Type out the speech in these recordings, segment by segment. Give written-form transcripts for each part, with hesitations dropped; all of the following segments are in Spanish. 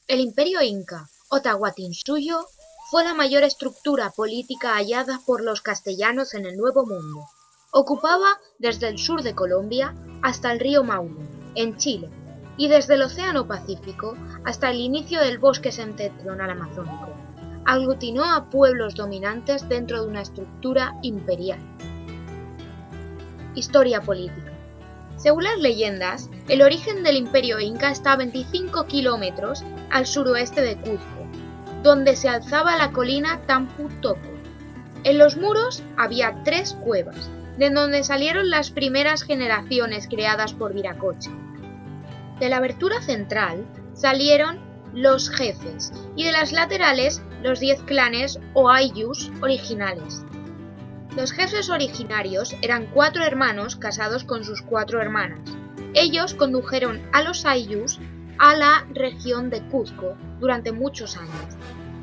El Imperio Inca, o Tahuantinsuyo, fue la mayor estructura política hallada por los castellanos en el Nuevo Mundo. Ocupaba desde el sur de Colombia hasta el río Maule, en Chile, y desde el Océano Pacífico hasta el inicio del bosque septentrional amazónico. Aglutinó a pueblos dominantes dentro de una estructura imperial. Historia política. Según las leyendas, el origen del Imperio Inca está a 25 kilómetros al suroeste de Cuzco, donde se alzaba la colina Tampu Tocco. En los muros había 3 cuevas, de donde salieron las primeras generaciones creadas por Viracocha. De la abertura central salieron los jefes y de las laterales los 10 clanes o ayllus originales. Los jefes originarios eran 4 hermanos casados con sus 4 hermanas. Ellos condujeron a los ayllus a la región de Cuzco durante muchos años.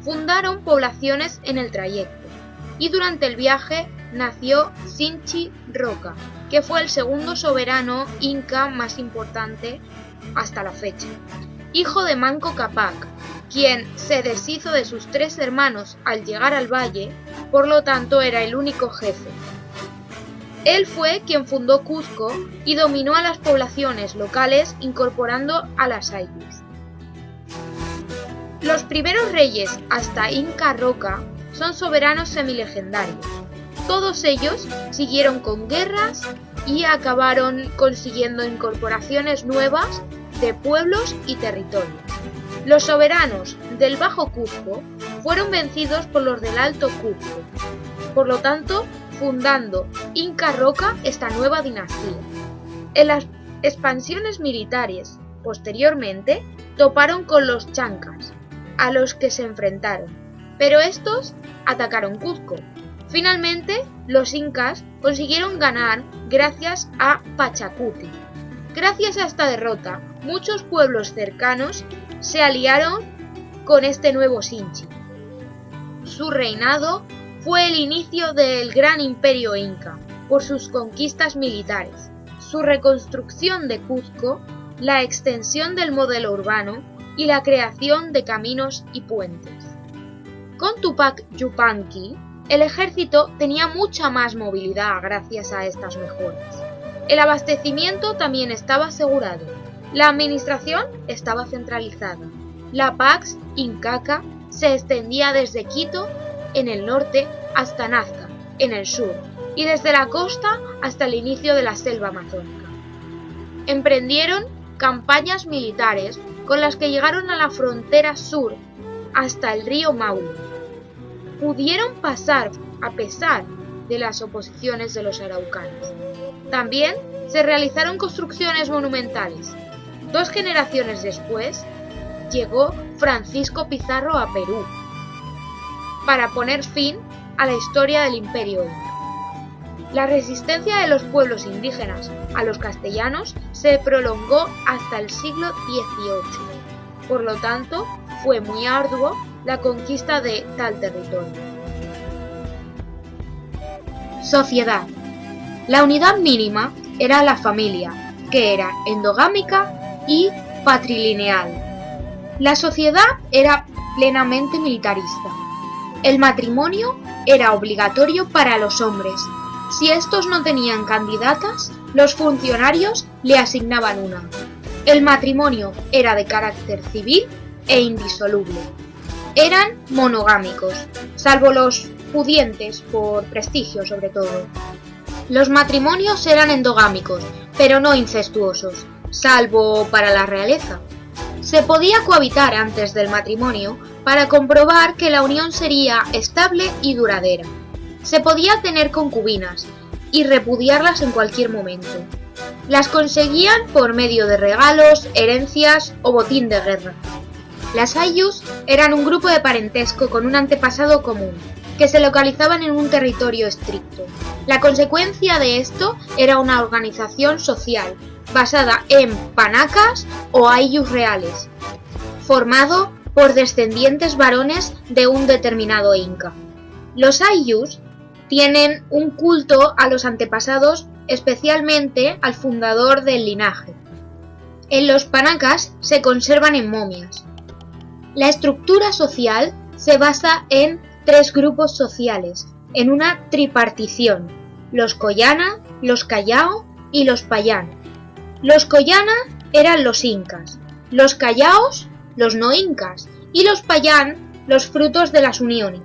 Fundaron poblaciones en el trayecto y durante el viaje nació Sinchi Roca, que fue el segundo soberano inca más importante hasta la fecha. Hijo de Manco Cápac, quien se deshizo de sus 3 hermanos al llegar al valle, por lo tanto era el único jefe. Él fue quien fundó Cuzco y dominó a las poblaciones locales incorporando a las ayllus. Los primeros reyes hasta Inca Roca son soberanos semilegendarios. Todos ellos siguieron con guerras y acabaron consiguiendo incorporaciones nuevas de pueblos y territorios. Los soberanos del Bajo Cuzco fueron vencidos por los del Alto Cuzco, por lo tanto, fundando Inca Roca esta nueva dinastía. En las expansiones militares, posteriormente, toparon con los chancas, a los que se enfrentaron, pero estos atacaron Cuzco. Finalmente, los incas consiguieron ganar gracias a Pachacuti. Gracias a esta derrota, muchos pueblos cercanos se aliaron con este nuevo Sinchi. Su reinado fue el inicio del gran imperio inca por sus conquistas militares, su reconstrucción de Cuzco, la extensión del modelo urbano y la creación de caminos y puentes. Con Tupac Yupanqui, el ejército tenía mucha más movilidad gracias a estas mejoras. El abastecimiento también estaba asegurado. La administración estaba centralizada. La Pax Incaca se extendía desde Quito, en el norte, hasta Nazca, en el sur, y desde la costa hasta el inicio de la selva amazónica. Emprendieron campañas militares con las que llegaron a la frontera sur hasta el río Maule. Pudieron pasar a pesar de las oposiciones de los araucanos. También se realizaron construcciones monumentales. 2 generaciones después, llegó Francisco Pizarro a Perú para poner fin a la historia del Imperio Inca. La resistencia de los pueblos indígenas a los castellanos se prolongó hasta el siglo XVIII. Por lo tanto, fue muy arduo la conquista de tal territorio. Sociedad. La unidad mínima era la familia, que era endogámica y patrilineal. La sociedad era plenamente militarista. El matrimonio era obligatorio para los hombres. Si estos no tenían candidatas, los funcionarios le asignaban una. El matrimonio era de carácter civil e indisoluble. Eran monogámicos, salvo los pudientes, por prestigio sobre todo. Los matrimonios eran endogámicos, pero no incestuosos, salvo para la realeza. Se podía cohabitar antes del matrimonio para comprobar que la unión sería estable y duradera. Se podía tener concubinas y repudiarlas en cualquier momento. Las conseguían por medio de regalos, herencias o botín de guerra. Las ayllus eran un grupo de parentesco con un antepasado común, que se localizaban en un territorio estricto. La consecuencia de esto era una organización social, basada en panacas o ayllus reales, formado por descendientes varones de un determinado inca. Los ayllus tienen un culto a los antepasados, especialmente al fundador del linaje. En los panacas se conservan en momias. La estructura social se basa en 3 grupos sociales, en una tripartición: los Koyana, los Callao y los Payán. Los Koyana eran los incas, los Callaos los no incas y los Payán los frutos de las uniones.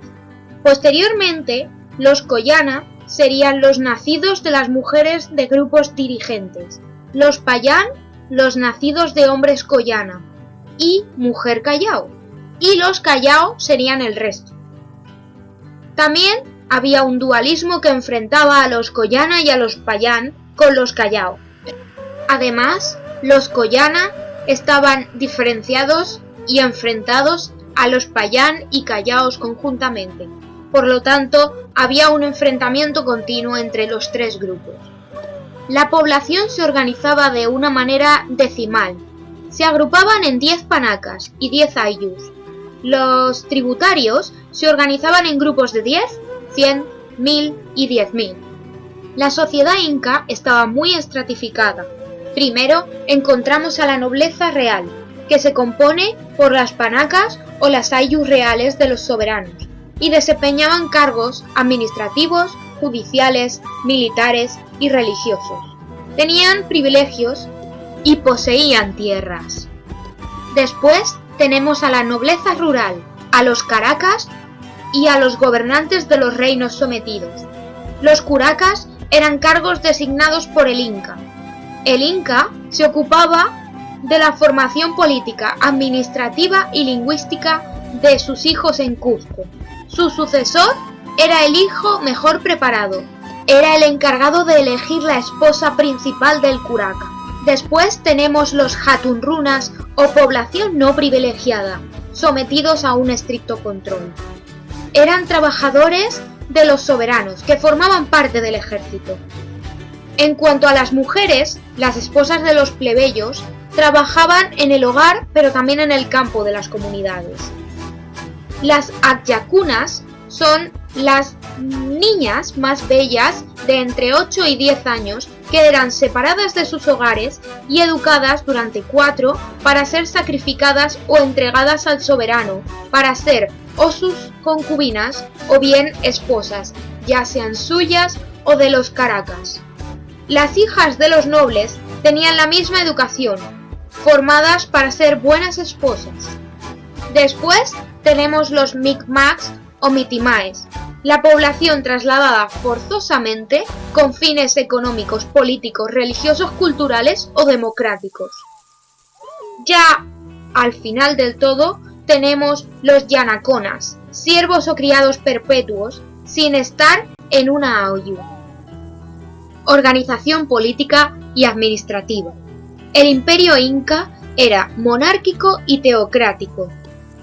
Posteriormente, los Koyana serían los nacidos de las mujeres de grupos dirigentes, los Payán los nacidos de hombres Koyana y mujer Callao, y los Callao serían el resto. También había un dualismo que enfrentaba a los Koyana y a los Payán con los Callao. Además, los Koyana estaban diferenciados y enfrentados a los Payán y Callaos conjuntamente. Por lo tanto, había un enfrentamiento continuo entre los 3 grupos. La población se organizaba de una manera decimal. Se agrupaban en 10 panacas y 10 ayllus. Los tributarios se organizaban en grupos de 10, 100, 1000 y 10.000. La sociedad inca estaba muy estratificada. Primero encontramos a la nobleza real, que se compone por las panacas o las ayllus reales de los soberanos, y desempeñaban cargos administrativos, judiciales, militares y religiosos. Tenían privilegios y poseían tierras. Después tenemos a la nobleza rural, a los caracas y a los gobernantes de los reinos sometidos. Los curacas eran cargos designados por el Inca. El Inca se ocupaba de la formación política, administrativa y lingüística de sus hijos en Cuzco. Su sucesor era el hijo mejor preparado. Era el encargado de elegir la esposa principal del curaca. Después tenemos los hatunrunas o población no privilegiada, sometidos a un estricto control. Eran trabajadores de los soberanos, que formaban parte del ejército. En cuanto a las mujeres, las esposas de los plebeyos trabajaban en el hogar, pero también en el campo de las comunidades. Las acyacunas son las niñas más bellas de entre 8 y 10 años que eran separadas de sus hogares y educadas durante 4 para ser sacrificadas o entregadas al soberano para ser o sus concubinas o bien esposas, ya sean suyas o de los caracas. Las hijas de los nobles tenían la misma educación, formadas para ser buenas esposas. Después tenemos los micmacs o mitimaes, la población trasladada forzosamente con fines económicos, políticos, religiosos, culturales o democráticos. Ya al final del todo tenemos los yanaconas, siervos o criados perpetuos, sin estar en una ayllu. Organización política y administrativa. El imperio inca era monárquico y teocrático.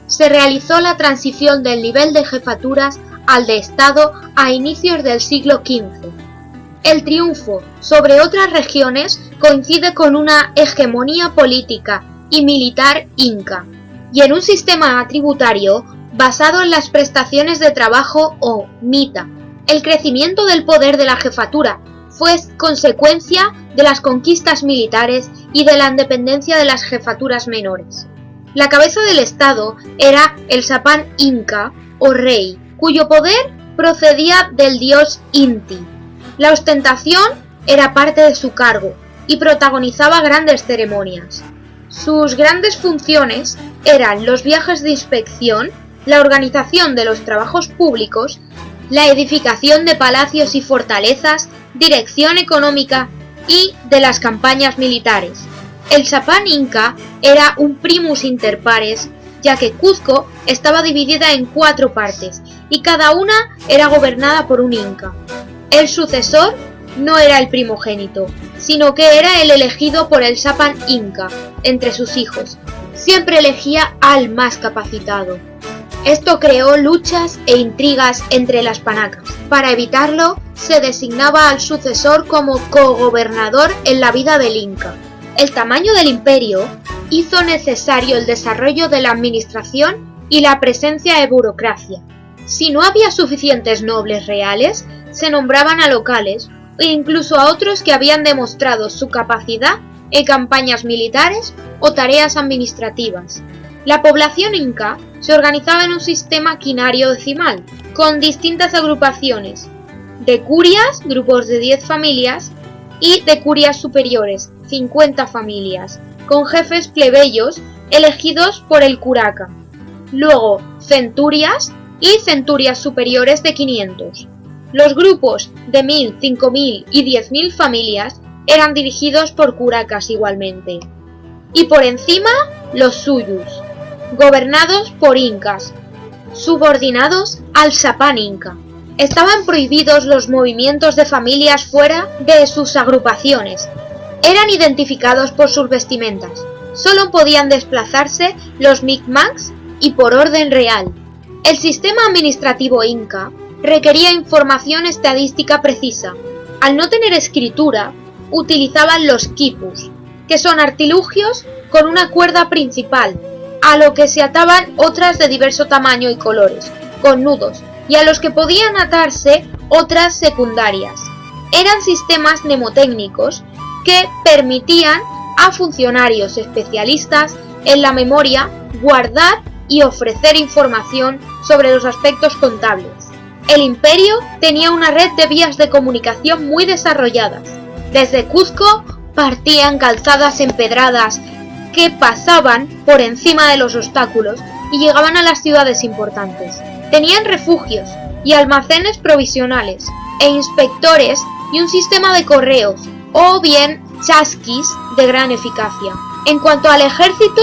Se realizó la transición del nivel de jefaturas al de Estado a inicios del siglo XV. El triunfo sobre otras regiones coincide con una hegemonía política y militar inca, y en un sistema tributario basado en las prestaciones de trabajo o mita. El crecimiento del poder de la jefatura fue consecuencia de las conquistas militares y de la independencia de las jefaturas menores. La cabeza del Estado era el sapán inca o rey, cuyo poder procedía del dios Inti. La ostentación era parte de su cargo y protagonizaba grandes ceremonias. Sus grandes funciones eran los viajes de inspección, la organización de los trabajos públicos, la edificación de palacios y fortalezas, dirección económica y de las campañas militares. El sapán inca era un primus inter pares, ya que Cuzco estaba dividida en 4 partes y cada una era gobernada por un inca. El sucesor no era el primogénito, sino que era el elegido por el sapán inca entre sus hijos. Siempre elegía al más capacitado. Esto creó luchas e intrigas entre las panacas. Para evitarlo, se designaba al sucesor como cogobernador en la vida del inca. El tamaño del imperio hizo necesario el desarrollo de la administración y la presencia de burocracia. Si no había suficientes nobles reales, se nombraban a locales e incluso a otros que habían demostrado su capacidad en campañas militares o tareas administrativas. La población inca se organizaba en un sistema quinario decimal, con distintas agrupaciones de curias, grupos de 10 familias, y de curias superiores, 50 familias, con jefes plebeyos elegidos por el curaca. Luego, centurias y centurias superiores de 500. Los grupos de 1000, 5000 y 10.000 familias eran dirigidos por curacas igualmente. Y por encima, los suyus, gobernados por incas, subordinados al sapán inca. Estaban prohibidos los movimientos de familias fuera de sus agrupaciones. Eran identificados por sus vestimentas. Solo podían desplazarse los micmacs y por orden real. El sistema administrativo inca requería información estadística precisa. Al no tener escritura, utilizaban los quipus, que son artilugios con una cuerda principal, a lo que se ataban otras de diverso tamaño y colores, con nudos, y a los que podían atarse otras secundarias. Eran sistemas mnemotécnicos que permitían a funcionarios especialistas en la memoria guardar y ofrecer información sobre los aspectos contables. El imperio tenía una red de vías de comunicación muy desarrolladas. Desde Cuzco partían calzadas empedradas que pasaban por encima de los obstáculos y llegaban a las ciudades importantes. Tenían refugios y almacenes provisionales, e inspectores y un sistema de correos, o bien chasquis de gran eficacia. En cuanto al ejército,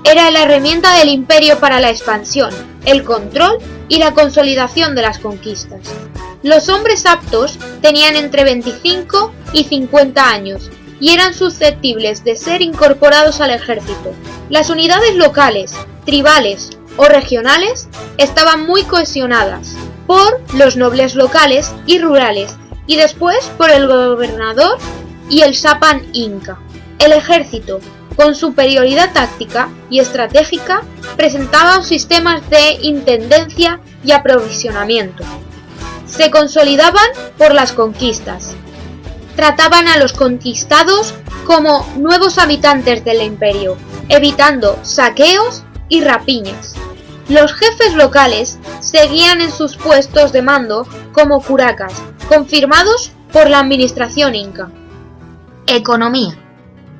era la herramienta del imperio para la expansión, el control y la consolidación de las conquistas. Los hombres aptos tenían entre 25 y 50 años y eran susceptibles de ser incorporados al ejército. Las unidades locales, tribales o regionales estaban muy cohesionadas por los nobles locales y rurales y después por el gobernador y el sapán inca. El ejército, con superioridad táctica y estratégica, presentaba sistemas de intendencia y aprovisionamiento. Se consolidaban por las conquistas. Trataban a los conquistados como nuevos habitantes del imperio, evitando saqueos y rapiñas. Los jefes locales seguían en sus puestos de mando como curacas, confirmados por la administración inca. Economía.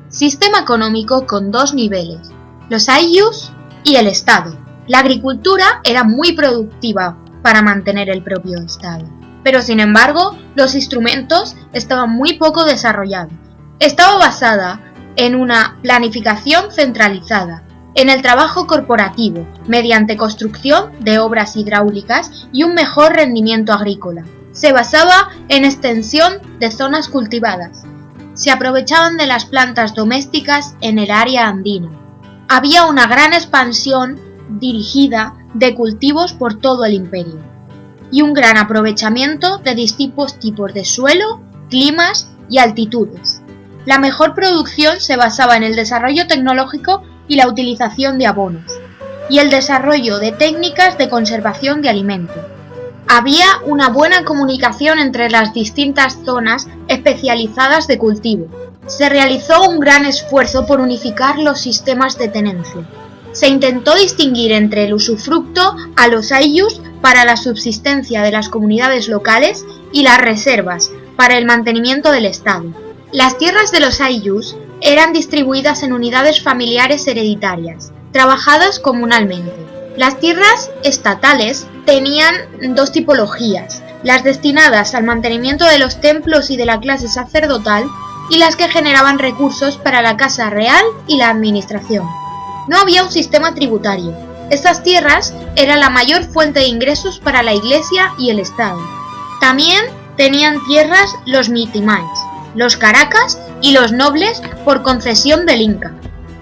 Sistema económico con dos niveles, los ayllus y el Estado. La agricultura era muy productiva para mantener el propio Estado, pero sin embargo los instrumentos estaban muy poco desarrollados. Estaba basada en una planificación centralizada, en el trabajo corporativo, mediante construcción de obras hidráulicas y un mejor rendimiento agrícola. Se basaba en extensión de zonas cultivadas. Se aprovechaban de las plantas domésticas en el área andina. Había una gran expansión dirigida de cultivos por todo el imperio y un gran aprovechamiento de distintos tipos de suelo, climas y altitudes. La mejor producción se basaba en el desarrollo tecnológico y la utilización de abonos, y el desarrollo de técnicas de conservación de alimento. Había una buena comunicación entre las distintas zonas especializadas de cultivo. Se realizó un gran esfuerzo por unificar los sistemas de tenencia. Se intentó distinguir entre el usufructo a los ayllus para la subsistencia de las comunidades locales y las reservas para el mantenimiento del Estado. Las tierras de los ayllus eran distribuidas en unidades familiares hereditarias, trabajadas comunalmente. Las tierras estatales tenían dos tipologías, las destinadas al mantenimiento de los templos y de la clase sacerdotal y las que generaban recursos para la casa real y la administración. No había un sistema tributario. Estas tierras eran la mayor fuente de ingresos para la Iglesia y el Estado. También tenían tierras los mitimais, los caracas y los nobles por concesión del Inca.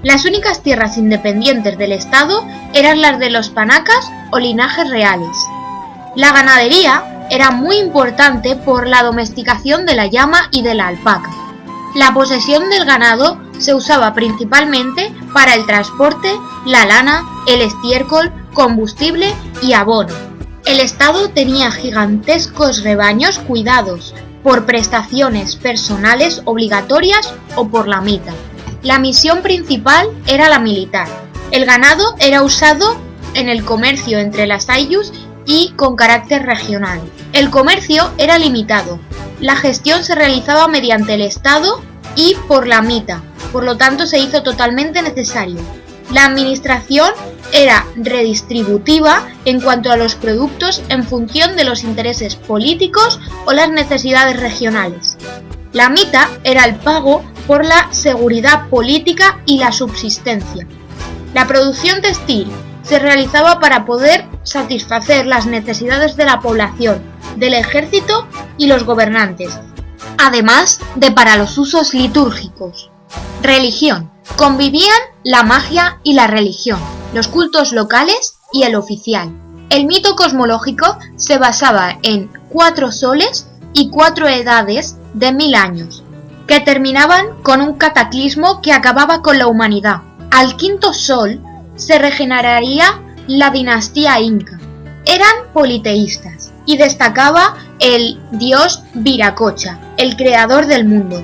Las únicas tierras independientes del Estado eran las de los panacas o linajes reales. La ganadería era muy importante por la domesticación de la llama y de la alpaca. La posesión del ganado se usaba principalmente para el transporte, la lana, el estiércol, combustible y abono. El Estado tenía gigantescos rebaños cuidados por prestaciones personales obligatorias o por la mita. La misión principal era la militar. El ganado era usado en el comercio entre las Aylus y con carácter regional. El comercio era limitado, la gestión se realizaba mediante el Estado y por la mita, por lo tanto se hizo totalmente necesario. La administración era redistributiva en cuanto a los productos en función de los intereses políticos o las necesidades regionales. La mita era el pago por la seguridad política y la subsistencia. La producción textil se realizaba para poder satisfacer las necesidades de la población, del ejército y los gobernantes, además de para los usos litúrgicos. Religión. Convivían la magia y la religión, los cultos locales y el oficial. El mito cosmológico se basaba en 4 soles y 4 edades de 1000 años, que terminaban con un cataclismo que acababa con la humanidad. Al 5.º sol se regeneraría la dinastía inca. Eran politeístas y destacaba el dios Viracocha, el creador del mundo,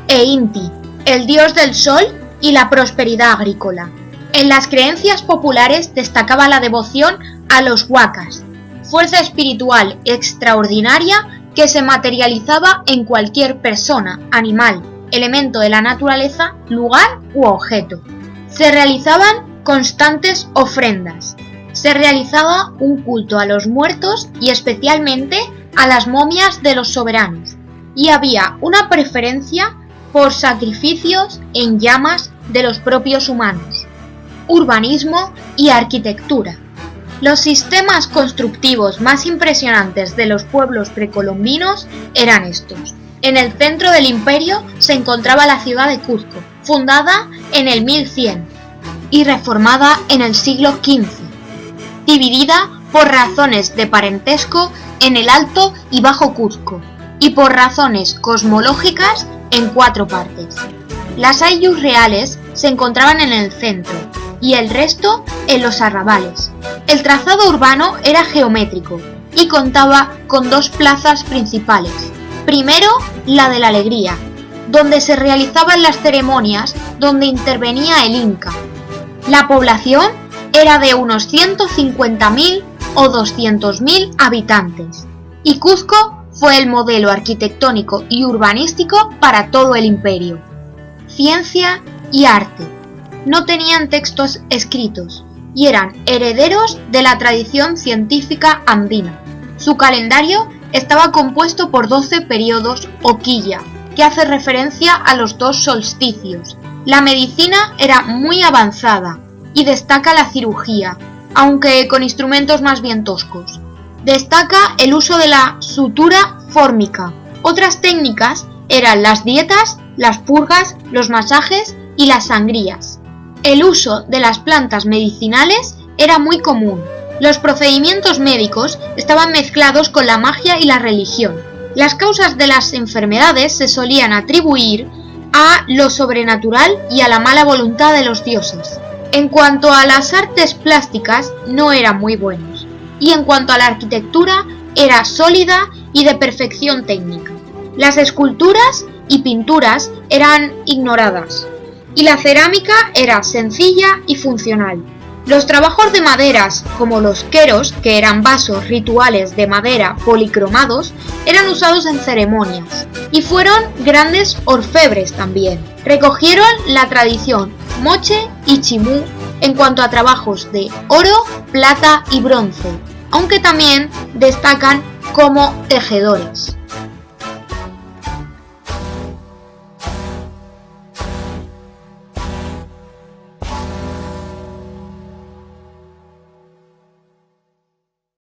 e Inti, el dios del sol y la prosperidad agrícola. En las creencias populares destacaba la devoción a los huacas, fuerza espiritual extraordinaria que se materializaba en cualquier persona, animal, elemento de la naturaleza, lugar u objeto. Se realizaban constantes ofrendas. Se realizaba un culto a los muertos y especialmente a las momias de los soberanos, y había una preferencia por sacrificios en llamas de los propios humanos. Urbanismo y arquitectura. Los sistemas constructivos más impresionantes de los pueblos precolombinos eran estos. En el centro del imperio se encontraba la ciudad de Cuzco, fundada en el 1100 y reformada en el siglo XV, dividida por razones de parentesco en el Alto y Bajo Cuzco y por razones cosmológicas en 4 partes. Las Aylus reales se encontraban en el centro y el resto en los arrabales. El trazado urbano era geométrico y contaba con 2 plazas principales. Primero, la de la alegría, donde se realizaban las ceremonias donde intervenía el Inca. La población era de unos 150.000 o 200.000 habitantes, y Cuzco fue el modelo arquitectónico y urbanístico para todo el imperio. Ciencia y arte. No tenían textos escritos y eran herederos de la tradición científica andina. Su calendario estaba compuesto por 12 periodos o quilla, que hace referencia a los 2 solsticios. La medicina era muy avanzada y destaca la cirugía, aunque con instrumentos más bien toscos. Destaca el uso de la sutura fórmica. Otras técnicas eran las dietas, las purgas, los masajes y las sangrías. El uso de las plantas medicinales era muy común. Los procedimientos médicos estaban mezclados con la magia y la religión. Las causas de las enfermedades se solían atribuir a lo sobrenatural y a la mala voluntad de los dioses. En cuanto a las artes plásticas, no eran muy buenos. Y en cuanto a la arquitectura, era sólida y de perfección técnica. Las esculturas y pinturas eran ignoradas, y la cerámica era sencilla y funcional. Los trabajos de maderas, como los queros, que eran vasos rituales de madera policromados, eran usados en ceremonias, y fueron grandes orfebres también. Recogieron la tradición moche y chimú en cuanto a trabajos de oro, plata y bronce, aunque también destacan como tejedores.